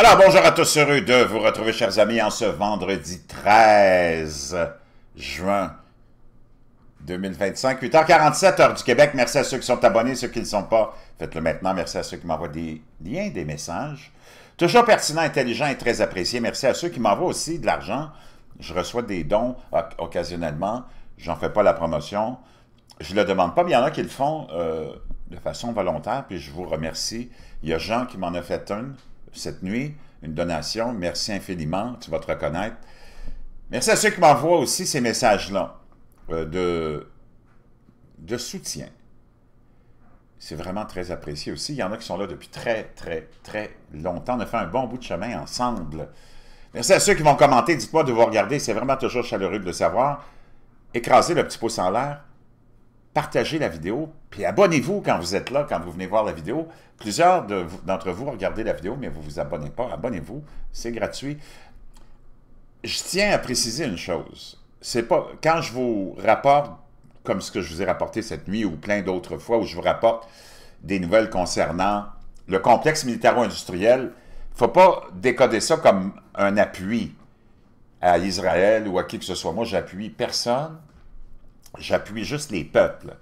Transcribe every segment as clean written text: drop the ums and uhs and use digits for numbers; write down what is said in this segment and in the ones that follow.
Alors, bonjour à tous, heureux de vous retrouver, chers amis, en ce vendredi 13 juin 2025, 8h47, heure du Québec. Merci à ceux qui sont abonnés, ceux qui ne le sont pas, faites-le maintenant. Merci à ceux qui m'envoient des liens, des messages. Toujours pertinent, intelligent et très apprécié. Merci à ceux qui m'envoient aussi de l'argent. Je reçois des dons occasionnellement. J'en fais pas la promotion. Je ne le demande pas, mais il y en a qui le font de façon volontaire, puis je vous remercie. Il y a Jean qui m'en a fait une cette nuit, une donation. Merci infiniment, tu vas te reconnaître. Merci à ceux qui m'envoient aussi ces messages-là de soutien. C'est vraiment très apprécié aussi. Il y en a qui sont là depuis très longtemps. On a fait un bon bout de chemin ensemble. Merci à ceux qui vont commenter. Dites-moi de vous regarder. C'est vraiment toujours chaleureux de le savoir. Écrasez le petit pouce en l'air. Partagez la vidéo. Puis abonnez-vous quand vous êtes là, quand vous venez voir la vidéo. Plusieurs d'entre vous regardez la vidéo, mais vous ne vous abonnez pas. Abonnez-vous. C'est gratuit. Je tiens à préciser une chose. C'est pas quand je vous rapporte, comme ce que je vous ai rapporté cette nuit ou plein d'autres fois, où je vous rapporte des nouvelles concernant le complexe militaro-industriel, il ne faut pas décoder ça comme un appui à Israël ou à qui que ce soit. Moi, j'appuie personne. J'appuie juste les peuples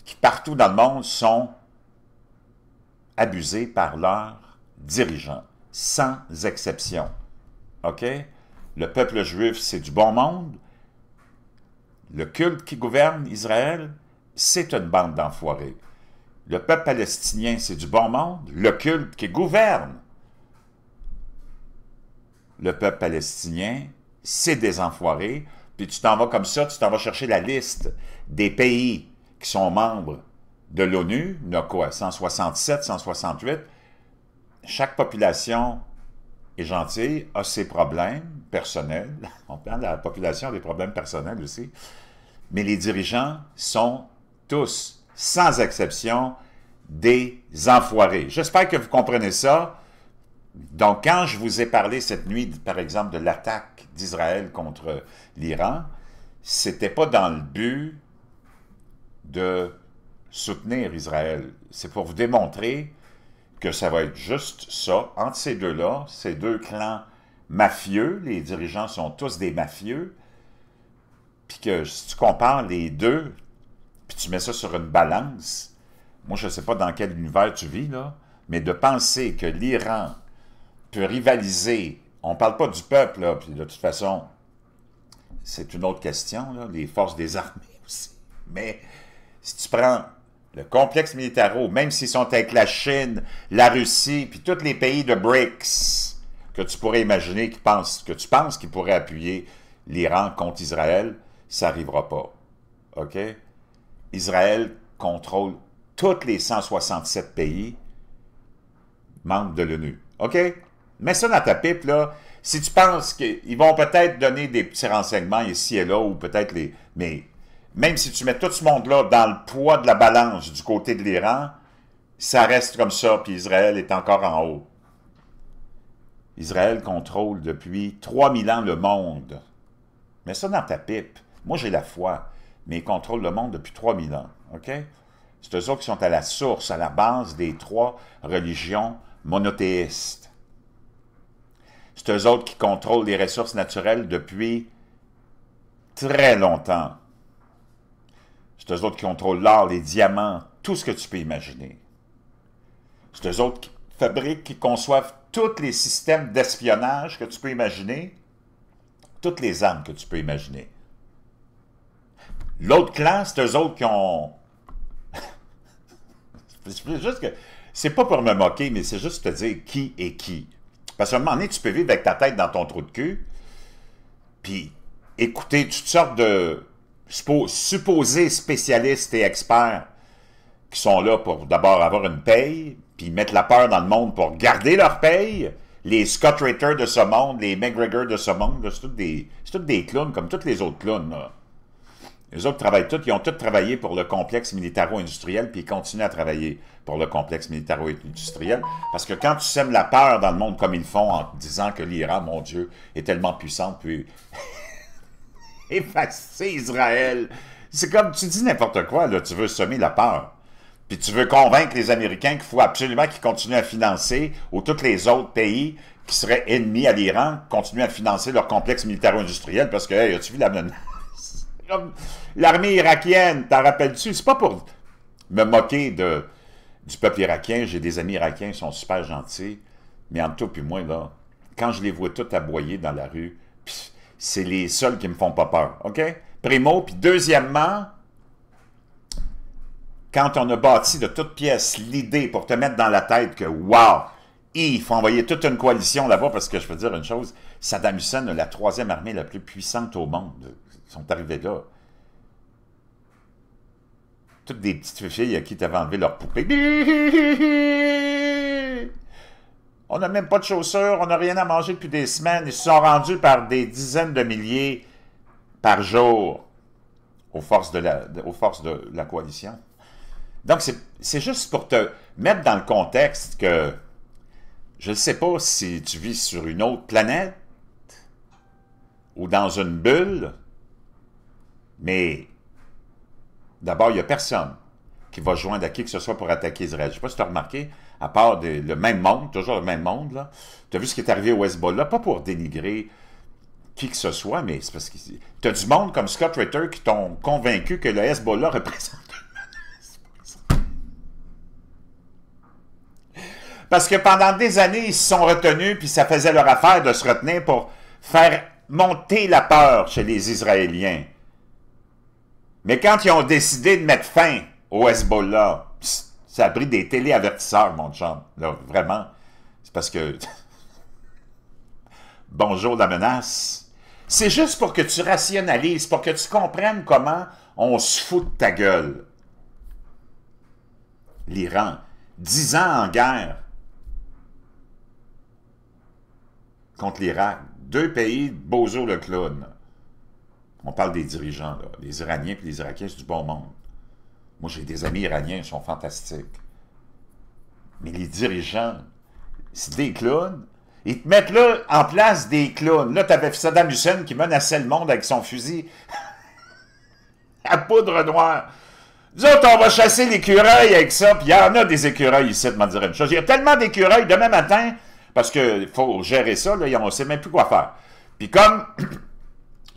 qui, partout dans le monde, sont abusés par leurs dirigeants, sans exception. OK? Le peuple juif, c'est du bon monde. Le culte qui gouverne Israël, c'est une bande d'enfoirés. Le peuple palestinien, c'est du bon monde. Le culte qui gouverne le peuple palestinien, c'est des enfoirés. Puis tu t'en vas comme ça, tu t'en vas chercher la liste des pays qui sont membres de l'ONU. Il y en a quoi? 167, 168. Chaque population est gentille, a ses problèmes personnels. On parle de la population, des problèmes personnels aussi. Mais les dirigeants sont tous, sans exception, des enfoirés. J'espère que vous comprenez ça. Donc, quand je vous ai parlé cette nuit, par exemple, de l'attaque d'Israël contre l'Iran, c'était pas dans le but de soutenir Israël. C'est pour vous démontrer que ça va être juste ça, entre ces deux-là, ces deux clans mafieux, les dirigeants sont tous des mafieux, puis que si tu compares les deux, puis tu mets ça sur une balance, moi je ne sais pas dans quel univers tu vis, là, mais de penser que l'Iran peut rivaliser, on ne parle pas du peuple, là, puis de toute façon, c'est une autre question, là, les forces des armées aussi, mais si tu prends le complexe militaro, même s'ils sont avec la Chine, la Russie, puis tous les pays de BRICS que tu pourrais imaginer, que tu penses qu'ils pourraient appuyer l'Iran contre Israël, ça n'arrivera pas. OK? Israël contrôle tous les 167 pays membres de l'ONU. OK? Mets ça dans ta pipe, là. Si tu penses qu'ils vont peut-être donner des petits renseignements ici et là, ou peut-être les... Mais même si tu mets tout ce monde-là dans le poids de la balance du côté de l'Iran, ça reste comme ça, puis Israël est encore en haut. Israël contrôle depuis 3000 ans le monde. Mets ça dans ta pipe. Moi, j'ai la foi, mais ils contrôlent le monde depuis 3000 ans. OK? C'est eux autres qui sont à la source, à la base des trois religions monothéistes. C'est eux autres qui contrôlent les ressources naturelles depuis très longtemps. C'est eux autres qui contrôlent l'or, les diamants, tout ce que tu peux imaginer. C'est eux autres qui fabriquent, qui conçoivent tous les systèmes d'espionnage que tu peux imaginer, toutes les armes que tu peux imaginer. L'autre clan, c'est eux autres qui ont... C'est juste que... C'est pas pour me moquer, mais c'est juste te dire qui est qui. Parce qu'à un moment donné, tu peux vivre avec ta tête dans ton trou de cul, puis écouter toutes sortes de supposés spécialistes et experts qui sont là pour d'abord avoir une paye, puis mettre la peur dans le monde pour garder leur paye. Les Scott Ritter de ce monde, les McGregor de ce monde, c'est tous des clowns comme tous les autres clowns. Là. Les autres travaillent tous, ils ont tous travaillé pour le complexe militaro-industriel, puis ils continuent à travailler pour le complexe militaro-industriel. Parce que quand tu sèmes la peur dans le monde comme ils font en disant que l'Iran, mon Dieu, est tellement puissante, puis effacer Israël. C'est comme, tu dis n'importe quoi, là, tu veux semer la peur. Puis tu veux convaincre les Américains qu'il faut absolument qu'ils continuent à financer, ou tous les autres pays qui seraient ennemis à l'Iran, continuent à financer leur complexe militaro-industriel, parce que, hey, as-tu vu la menace? L'armée irakienne, t'en rappelles-tu? C'est pas pour me moquer du peuple irakien, j'ai des amis irakiens, ils sont super gentils, mais entre toi et moi, là, quand je les vois tous aboyer dans la rue, c'est les seuls qui me font pas peur, OK? Primo, puis deuxièmement, quand on a bâti de toutes pièces l'idée pour te mettre dans la tête que, wow, il faut envoyer toute une coalition là-bas, parce que je peux dire une chose, Saddam Hussein a la troisième armée la plus puissante au monde. Ils sont arrivés là. Toutes des petites filles à qui t'avaient enlevé leur poupée. On n'a même pas de chaussures, on n'a rien à manger depuis des semaines. Ils se sont rendus par des dizaines de milliers par jour aux forces de la coalition. Donc, c'est juste pour te mettre dans le contexte que je ne sais pas si tu vis sur une autre planète ou dans une bulle, mais d'abord, il n'y a personne qui va joindre à qui que ce soit pour attaquer Israël. Je ne sais pas si tu as remarqué, à part le même monde, toujours le même monde, là, tu as vu ce qui est arrivé au Hezbollah, pas pour dénigrer qui que ce soit, mais c'est parce que tu as du monde comme Scott Ritter qui t'ont convaincu que le Hezbollah représente une menace. Parce que pendant des années, ils se sont retenus, puis ça faisait leur affaire de se retenir pour faire monter la peur chez les Israéliens. Mais quand ils ont décidé de mettre fin au Hezbollah, ça a pris des téléavertisseurs, mon chum. Là, vraiment, c'est parce que... Bonjour la menace. C'est juste pour que tu rationalises, pour que tu comprennes comment on se fout de ta gueule. L'Iran, 10 ans en guerre contre l'Irak. 2 pays, Bozo le clown. On parle des dirigeants, là. Les Iraniens et les Irakiens, c'est du bon monde. Moi, j'ai des amis iraniens, ils sont fantastiques. Mais les dirigeants, c'est des clowns. Ils te mettent là en place des clowns. Là, tu avais Saddam Hussein qui menaçait le monde avec son fusil à poudre noire. Nous autres, on va chasser l'écureuil avec ça, puis il y en a des écureuils ici, de m'en dire une chose. Il y a tellement d'écureuils demain matin, parce qu'il faut gérer ça, là, on ne sait même plus quoi faire. Puis comme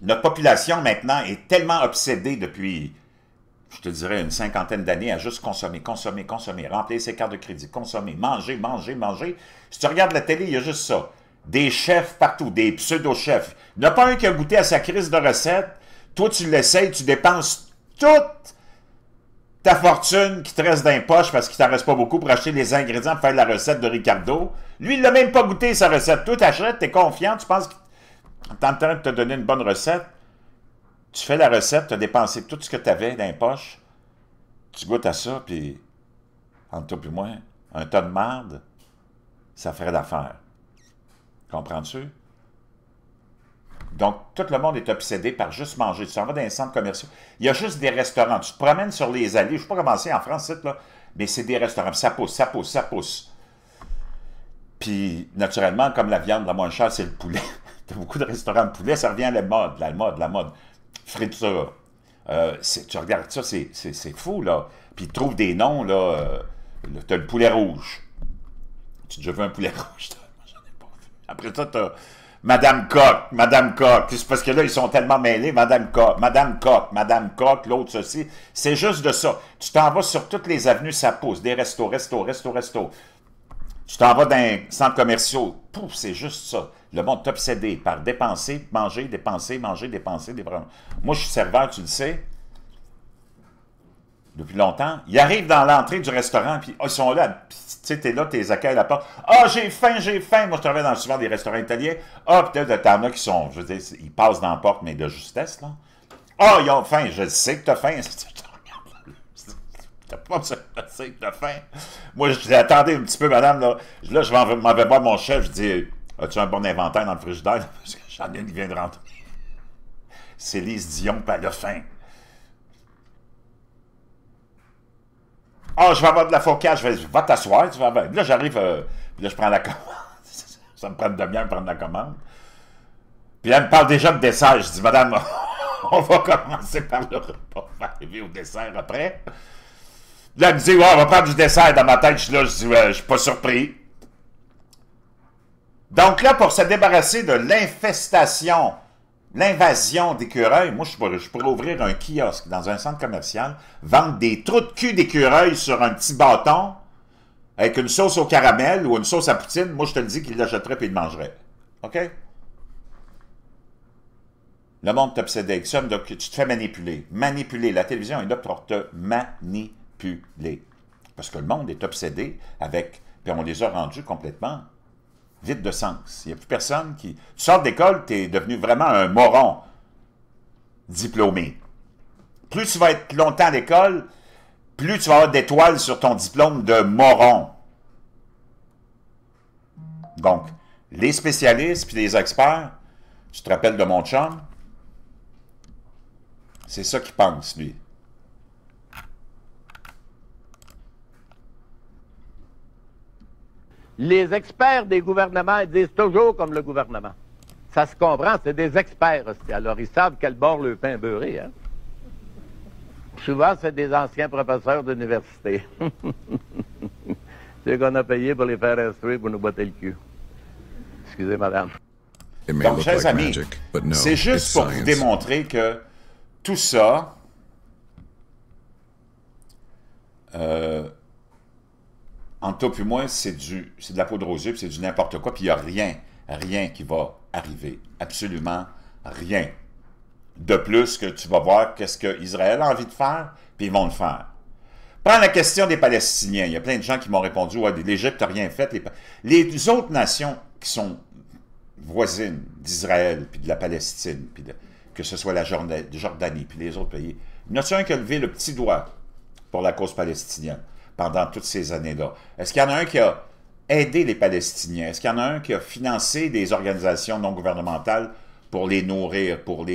notre population maintenant est tellement obsédée depuis, je te dirais, une cinquantaine d'années à juste consommer, consommer, consommer, remplir ses cartes de crédit, consommer, manger, manger, manger. Si tu regardes la télé, il y a juste ça. Des chefs partout, des pseudo-chefs. Il n'y en a pas un qui a goûté à sa crise de recette. Toi, tu l'essayes, tu dépenses toute ta fortune qui te reste dans les poches parce qu'il ne t'en reste pas beaucoup pour acheter les ingrédients pour faire la recette de Ricardo. Lui, il ne l'a même pas goûté, sa recette. Toi, tu achètes, tu es confiant, tu penses qu'il est en train de te donner une bonne recette. Tu fais la recette, tu as dépensé tout ce que tu avais dans les poches. Tu goûtes à ça, puis, entre toi et moi, un tas de marde, ça ferait l'affaire. Comprends-tu? Donc, tout le monde est obsédé par juste manger. Tu t'en vas dans les centres commerciaux. Il y a juste des restaurants. Tu te promènes sur les allées. Je ne sais pas comment c'est en France, là, mais c'est des restaurants. Puis ça pousse, ça pousse, ça pousse. Puis, naturellement, comme la viande la moins chère, c'est le poulet. Tu as beaucoup de restaurants de poulet. Ça revient à la mode, la mode. Friture. Tu regardes ça, c'est fou, là. Puis, ils trouvent des noms, là. Tu as le poulet rouge. Tu as déjà vu un poulet rouge? Moi, j'en ai pas vu. Après ça, tu as Madame Coq. C'est parce que là, ils sont tellement mêlés. Madame Coq, l'autre ceci. C'est juste de ça. Tu t'en vas sur toutes les avenues, ça pousse. Des restos. Tu t'en vas dans un centre commercial. Pouf, c'est juste ça. Le monde est obsédé par dépenser, manger, dépenser. Moi, je suis serveur, tu le sais, depuis longtemps. Ils arrivent dans l'entrée du restaurant, puis ils sont là. Tu sais, t'es là, t'es accueilles à la porte. Ah, j'ai faim. Moi, je travaille dans souvent des restaurants italiens. Ah, peut-être, t'en as qui sont, je veux dire, ils passent dans la porte, mais de justesse, là. Ah, ils ont faim. Je sais que t'as faim. T'as pas besoin de dire que t'as faim. Moi, je dis, attendez un petit peu, madame, là. Là, je m'en vais voir mon chef. Je dis, as-tu un bon inventaire dans le frigidaire? Parce que j'en ai une qui vient de rentrer. C'est Lise Dion, puis elle a faim. Ah, je vais avoir de la focaccia, je vais t'asseoir, tu vas avoir... Là, j'arrive, là, je prends la commande. Ça me prend une demi-heure de prendre la commande. Puis là, elle me parle déjà de dessert. Je dis, madame, on va commencer par le repas, on va arriver au dessert après. Là, elle me dit, ouais, on va prendre du dessert dans ma tête. Je suis là, je dis, ouais, je suis pas surpris. Donc là, pour se débarrasser de l'infestation, l'invasion d'écureuils, moi, je pourrais ouvrir un kiosque dans un centre commercial, vendre des trous de cul d'écureuils sur un petit bâton, avec une sauce au caramel ou une sauce à poutine. Moi, je te le dis qu'il l'achèterait et il le mangerait. OK? Le monde t'obsédait avec ça, donc tu te fais manipuler. Manipuler. La télévision est là pour te manipuler. Parce que le monde est obsédé avec, puis on les a rendus complètement vide de sens. Il n'y a plus personne qui... Tu sors d'école, tu es devenu vraiment un moron diplômé. Plus tu vas être longtemps à l'école, plus tu vas avoir d'étoiles sur ton diplôme de moron. Donc, les spécialistes puis les experts, tu te rappelles de mon chum? C'est ça qu'il pense, lui. Les experts des gouvernements ils disent toujours comme le gouvernement. Ça se comprend, c'est des experts aussi. Alors, ils savent quel bord le pain beurré, hein? Souvent, c'est des anciens professeurs d'université. C'est qu'on a payé pour les faire instruire pour nous botter le cul. Excusez, madame. Donc, chers amis, c'est juste pour vous démontrer que tout ça, entre toi et moi, c'est de la poudre aux yeux, puis c'est du n'importe quoi, puis il n'y a rien qui va arriver. Absolument rien. De plus que tu vas voir qu'est-ce qu'Israël a envie de faire, puis ils vont le faire. Prends la question des Palestiniens. Il y a plein de gens qui m'ont répondu, ouais, l'Égypte n'a rien fait. Les autres nations qui sont voisines d'Israël, puis de la Palestine, puis que ce soit la Jordanie, puis les autres pays, il y en a un qui a levé le petit doigt pour la cause palestinienne pendant toutes ces années-là? Est-ce qu'il y en a un qui a aidé les Palestiniens? Est-ce qu'il y en a un qui a financé des organisations non gouvernementales pour les nourrir, pour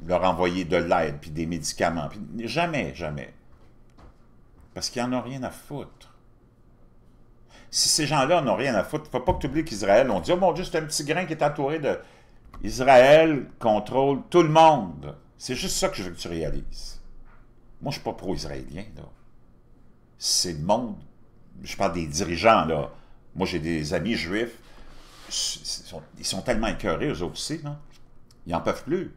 leur envoyer de l'aide, puis des médicaments? Puis jamais, jamais. Parce qu'ils n'en ont rien à foutre. Si ces gens-là n'ont rien à foutre, il ne faut pas que tu oublies qu'Israël, on dit, oh mon Dieu, c'est un petit grain qui est entouré de... Israël contrôle tout le monde. C'est juste ça que je veux que tu réalises. Moi, je ne suis pas pro-israélien, là. C'est le monde... Je parle des dirigeants, là. Moi, j'ai des amis juifs. Ils sont tellement écœurés, eux autres aussi, là. Ils n'en peuvent plus.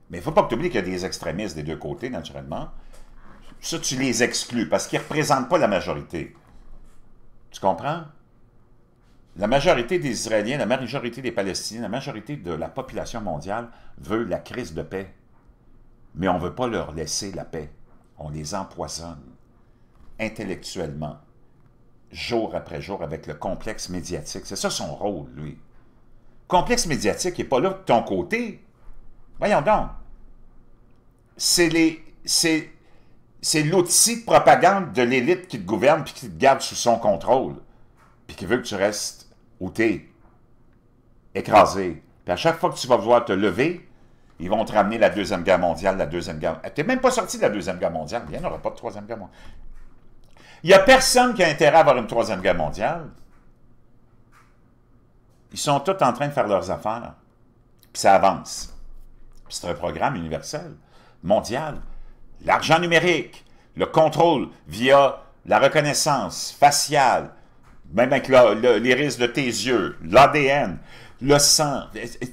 Mais il ne faut pas que tu oublies qu'il y a des extrémistes des deux côtés, naturellement. Ça, tu les exclus, parce qu'ils ne représentent pas la majorité. Tu comprends? La majorité des Israéliens, la majorité des Palestiniens, la majorité de la population mondiale veut la crise de paix. Mais on ne veut pas leur laisser la paix. On les empoisonne intellectuellement, jour après jour, avec le complexe médiatique. C'est ça son rôle, lui. Le complexe médiatique n'est pas là de ton côté. Voyons donc. C'est l'outil de propagande de l'élite qui te gouverne puis qui te garde sous son contrôle. Puis qui veut que tu restes où t'es, écrasé. Puis à chaque fois que tu vas vouloir te lever, ils vont te ramener la Deuxième Guerre mondiale, la Deuxième Guerre... Tu n'es même pas sorti de la Deuxième Guerre mondiale. Il n'y en aura pas de Troisième Guerre mondiale. Il n'y a personne qui a intérêt à avoir une Troisième Guerre mondiale. Ils sont tous en train de faire leurs affaires. Puis ça avance. Puis c'est un programme universel, mondial. L'argent numérique, le contrôle via la reconnaissance faciale, même avec l'iris de tes yeux, l'ADN, le sang.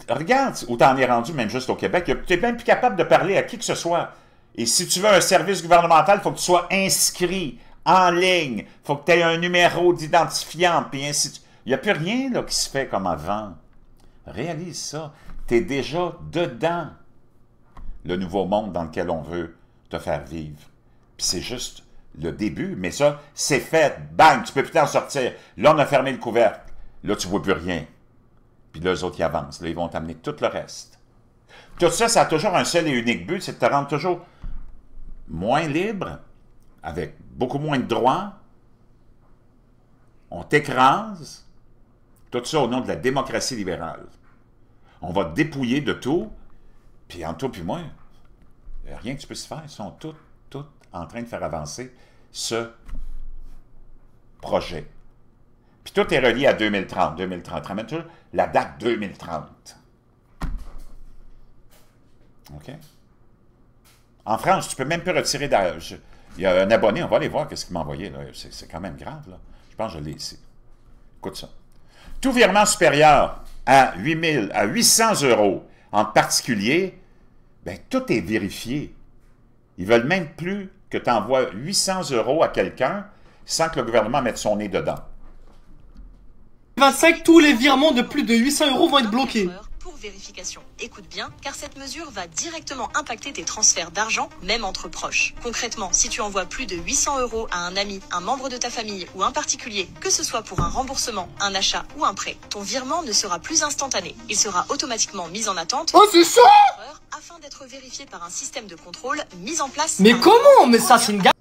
Regarde où t'en es rendu, même juste au Québec. Tu n'es même plus capable de parler à qui que ce soit. Et si tu veux un service gouvernemental, il faut que tu sois inscrit en ligne. Il faut que tu aies un numéro d'identifiant, puis ainsi de suite. Il n'y a plus rien là, qui se fait comme avant. Réalise ça. Tu es déjà dedans le nouveau monde dans lequel on veut te faire vivre. Puis c'est juste le début, mais ça, c'est fait. Bang, tu peux plus t'en sortir. Là, on a fermé le couvercle. Là, tu ne vois plus rien. Puis là, eux autres, ils avancent. Là, ils vont t'amener tout le reste. Tout ça, ça a toujours un seul et unique but, c'est de te rendre toujours moins libre, avec beaucoup moins de droits. On t'écrase. Tout ça au nom de la démocratie libérale. On va te dépouiller de tout. Puis entre toi et moi, il n'y a rien que tu puisses faire. Ils sont tous en train de faire avancer ce projet. Puis tout est relié à 2030. 2030. Ramène toujours la date 2030. OK? En France, tu ne peux même plus retirer d'âge. Il y a un abonné, on va aller voir qu'est-ce qu'il m'a envoyé. C'est quand même grave, là. Je pense que je l'ai ici. Écoute ça. Tout virement supérieur à 800 € en particulier, bien, tout est vérifié. Ils veulent même plus que tu envoies 800 € à quelqu'un sans que le gouvernement mette son nez dedans. 25, tous les virements de plus de 800 € vont être bloqués. Pour vérification. Écoute bien, car cette mesure va directement impacter tes transferts d'argent, même entre proches. Concrètement, si tu envoies plus de 800 € à un ami, un membre de ta famille ou un particulier, que ce soit pour un remboursement, un achat ou un prêt, ton virement ne sera plus instantané. Il sera automatiquement mis en attente. Oh, c'est ça! Afin d'être vérifié par un système de contrôle mis en place. Mais comment? Mais ça, c'est une gare.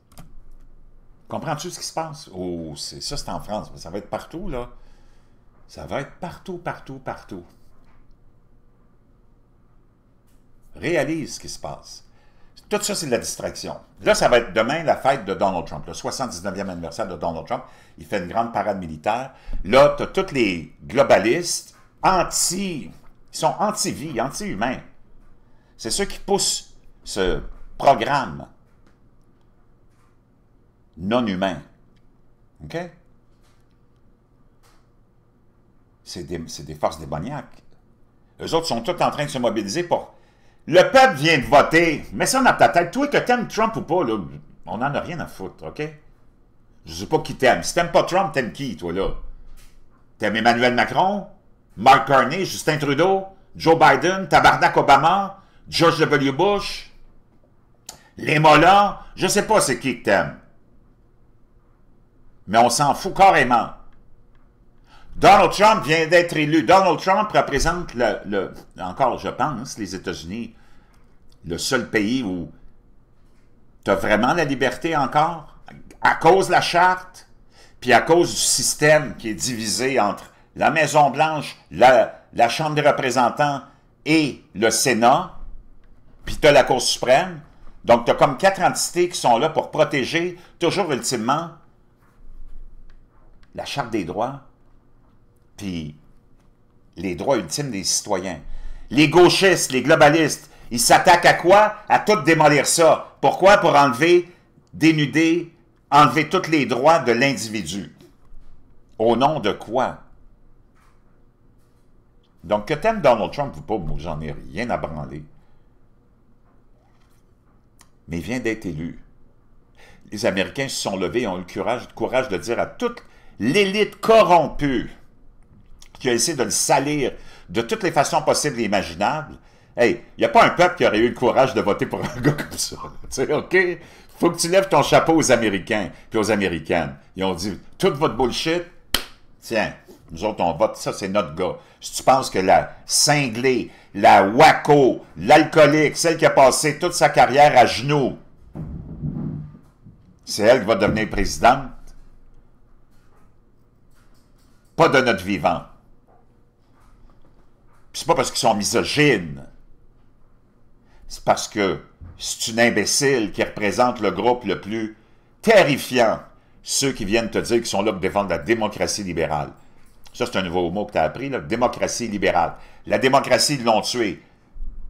Comprends-tu ce qui se passe? Oh, ça, c'est en France. Mais ça va être partout, là. Ça va être partout, partout, partout. Réalise ce qui se passe. Tout ça, c'est de la distraction. Là, ça va être demain la fête de Donald Trump. Le 79e anniversaire de Donald Trump. Il fait une grande parade militaire. Là, tu as tous les globalistes ils sont anti-vie, anti-humains. C'est ceux qui poussent ce programme non humain. OK? C'est des forces démoniaques. Eux autres sont tous en train de se mobiliser pour... Le peuple vient de voter. Mets ça dans ta tête. Toi, que t'aimes Trump ou pas, là, on n'en a rien à foutre, OK? Je sais pas qui t'aime. Si t'aimes pas Trump, t'aimes qui, toi, là? T'aimes Emmanuel Macron? Mark Carney? Justin Trudeau? Joe Biden? Tabarnak Obama? George W. Bush? Les mollahs? Je sais pas c'est qui que t'aimes. Mais on s'en fout carrément. Donald Trump vient d'être élu. Donald Trump représente encore, je pense, les États-Unis, le seul pays où tu as vraiment la liberté encore, à cause de la charte, puis à cause du système qui est divisé entre la Maison-Blanche, la Chambre des représentants et le Sénat, puis tu as la Cour suprême. Donc, tu as comme 4 entités qui sont là pour protéger, toujours ultimement, la Charte des droits, puis les droits ultimes des citoyens. Les gauchistes, les globalistes, ils s'attaquent à quoi? À tout démolir ça. Pourquoi? Pour dénuder, enlever tous les droits de l'individu. Au nom de quoi? Donc, que t'aimes Donald Trump ou pas, moi, j'en ai rien à branler. Mais il vient d'être élu. Les Américains se sont levés et ont eu le courage de dire à toute l'élite corrompue qui a essayé de le salir de toutes les façons possibles et imaginables. Hey, il n'y a pas un peuple qui aurait eu le courage de voter pour un gars comme ça. Tu sais, OK? Faut que tu lèves ton chapeau aux Américains puis aux Américaines. Ils ont dit, toute votre bullshit, tiens, nous autres, on vote, ça, c'est notre gars. Si tu penses que la cinglée, la wacko, l'alcoolique, celle qui a passé toute sa carrière à genoux, c'est elle qui va devenir présidente, pas de notre vivant. C'est pas parce qu'ils sont misogynes. C'est parce que c'est une imbécile qui représente le groupe le plus terrifiant. Ceux qui viennent te dire qu'ils sont là pour défendre la démocratie libérale. Ça, c'est un nouveau mot que tu as appris, là, démocratie libérale. La démocratie, ils l'ont tué.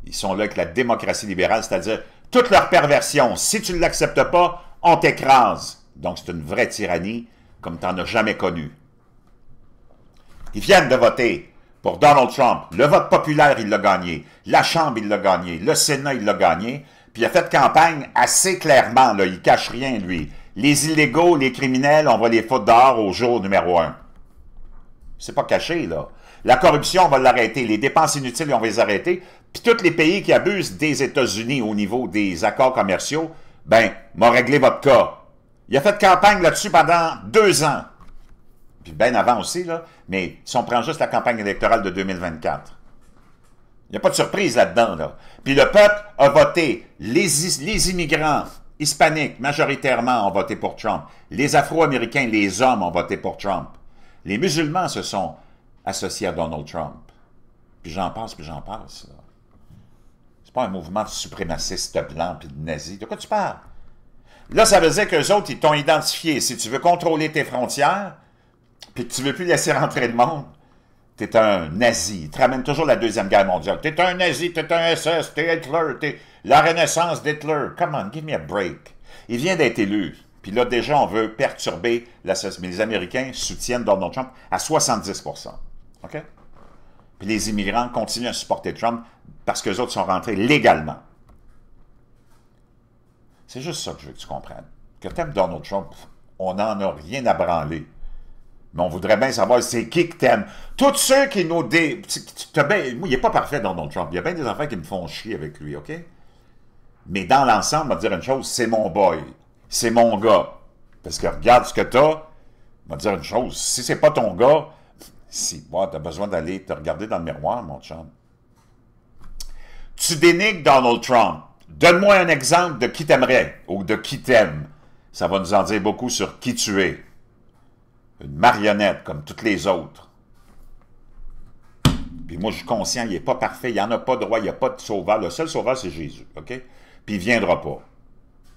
Ils sont là avec la démocratie libérale, c'est-à-dire toute leur perversion. Si tu ne l'acceptes pas, on t'écrase. Donc, c'est une vraie tyrannie comme tu n'en as jamais connue. Ils viennent de voter pour Donald Trump. Le vote populaire, il l'a gagné. La Chambre, il l'a gagné. Le Sénat, il l'a gagné. Puis il a fait campagne assez clairement. Là, il ne cache rien, lui. Les illégaux, les criminels, on va les foutre dehors au jour numéro 1. C'est pas caché, là. La corruption, on va l'arrêter. Les dépenses inutiles, on va les arrêter. Puis tous les pays qui abusent des États-Unis au niveau des accords commerciaux, ben, m'ont réglé votre cas. Il a fait campagne là-dessus pendant 2 ans. Puis bien avant aussi, là. Mais si on prend juste la campagne électorale de 2024, il n'y a pas de surprise là-dedans, là. Puis le peuple a voté. Les immigrants hispaniques, majoritairement, ont voté pour Trump. Les Afro-Américains, les hommes, ont voté pour Trump. Les musulmans se sont associés à Donald Trump. Puis j'en passe, là. C'est pas un mouvement de suprémacistes blancs puis de nazis. De quoi tu parles? Là, ça veut dire qu'eux autres, ils t'ont identifié. Si tu veux contrôler tes frontières, puis que tu ne veux plus laisser rentrer le monde, tu es un nazi. Ils te ramènent toujours la Deuxième Guerre mondiale. Tu es un nazi, tu es un SS, tu es Hitler, tu es la renaissance d'Hitler. Come on, give me a break. Il vient d'être élu. Puis là, déjà, on veut perturber la société. Mais les Américains soutiennent Donald Trump à 70%. OK? Puis les immigrants continuent à supporter Trump parce qu'eux autres sont rentrés légalement. C'est juste ça que je veux que tu comprennes. Que tu aimes Donald Trump, on n'en a rien à branler. Mais on voudrait bien savoir c'est qui que t'aimes. Tous ceux qui nous... Moi, il n'est pas parfait, Donald Trump. Il y a bien des enfants qui me font chier avec lui, OK? Mais dans l'ensemble, on va dire une chose, c'est mon boy. C'est mon gars. Parce que regarde ce que t'as. On va dire une chose, si c'est pas ton gars, si, bon, t'as besoin d'aller te regarder dans le miroir, mon chum. Tu dénigres Donald Trump. Donne-moi un exemple de qui t'aimerais ou de qui t'aime. Ça va nous en dire beaucoup sur qui tu es. Une marionnette comme toutes les autres. Puis moi, je suis conscient, il n'est pas parfait, il n'y en a pas de roi, il n'y a pas de sauveur. Le seul sauveur, c'est Jésus, OK? Puis il ne viendra pas.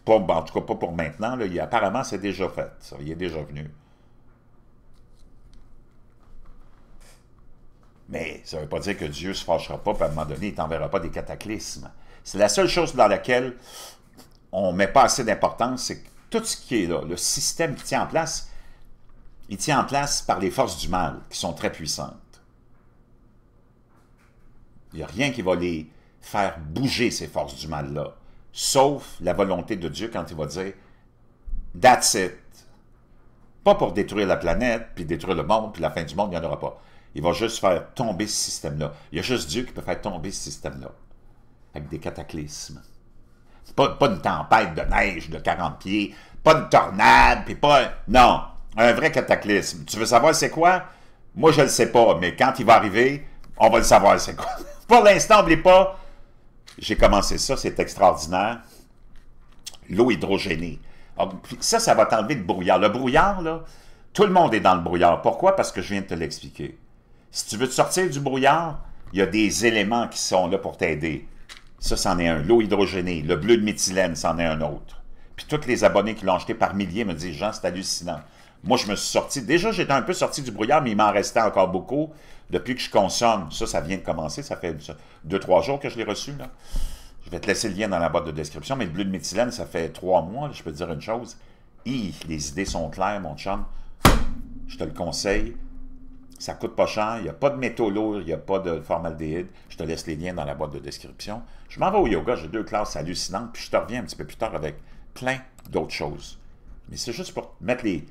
En tout cas, pas pour maintenant. Là, apparemment, c'est déjà fait. Ça, il est déjà venu. Mais ça ne veut pas dire que Dieu ne se fâchera pas, puis à un moment donné, il ne t'enverra pas des cataclysmes. C'est la seule chose dans laquelle on ne met pas assez d'importance, c'est que tout ce qui est là, le système qui tient en place, il tient en place par les forces du mal, qui sont très puissantes. Il n'y a rien qui va les faire bouger, ces forces du mal-là, sauf la volonté de Dieu quand il va dire « That's it ». Pas pour détruire la planète, puis détruire le monde, puis la fin du monde, il n'y en aura pas. Il va juste faire tomber ce système-là. Il y a juste Dieu qui peut faire tomber ce système-là, avec des cataclysmes. Pas une tempête de neige de 40 pieds, pas une tornade, puis pas... Non, un vrai cataclysme. Tu veux savoir c'est quoi? Moi, je ne le sais pas, mais quand il va arriver, on va le savoir c'est quoi. Pour l'instant, n'oubliez pas, j'ai commencé ça, c'est extraordinaire. L'eau hydrogénée. Alors, ça va t'enlever le brouillard. Le brouillard, là, tout le monde est dans le brouillard. Pourquoi? Parce que je viens de te l'expliquer. Si tu veux te sortir du brouillard, il y a des éléments qui sont là pour t'aider. Ça, c'en est un. L'eau hydrogénée, le bleu de méthylène, c'en est un autre. Puis tous les abonnés qui l'ont acheté par milliers me disent « Jean, c'est hallucinant. » Moi, je me suis sorti. Déjà, j'étais un peu sorti du brouillard, mais il m'en restait encore beaucoup. Depuis que je consomme, ça vient de commencer. Ça fait 2-3 jours que je l'ai reçu, là. Je vais te laisser le lien dans la boîte de description, mais le bleu de méthylène, ça fait 3 mois. Là, je peux te dire une chose. Les idées sont claires, mon chum. Je te le conseille. Ça coûte pas cher. Il n'y a pas de métaux lourds, il n'y a pas de formaldéhyde. Je te laisse les liens dans la boîte de description. Je m'en vais au yoga, j'ai 2 classes hallucinantes, puis je te reviens un petit peu plus tard avec plein d'autres choses. Mais c'est juste pour mettre les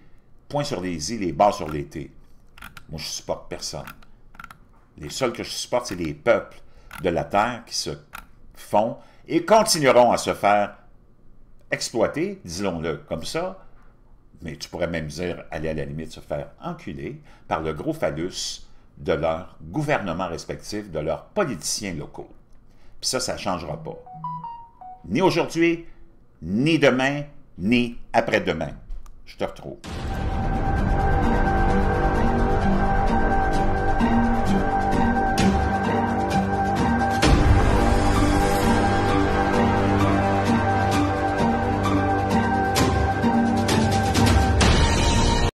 points sur les i, les barres sur les t. Moi, je ne supporte personne. Les seuls que je supporte, c'est les peuples de la Terre qui se font et continueront à se faire exploiter, disons-le comme ça, mais tu pourrais même dire, aller à la limite, se faire enculer par le gros phallus de leur gouvernement respectif, de leurs politiciens locaux. Puis ça ne changera pas. Ni aujourd'hui, ni demain, ni après-demain. Je te retrouve.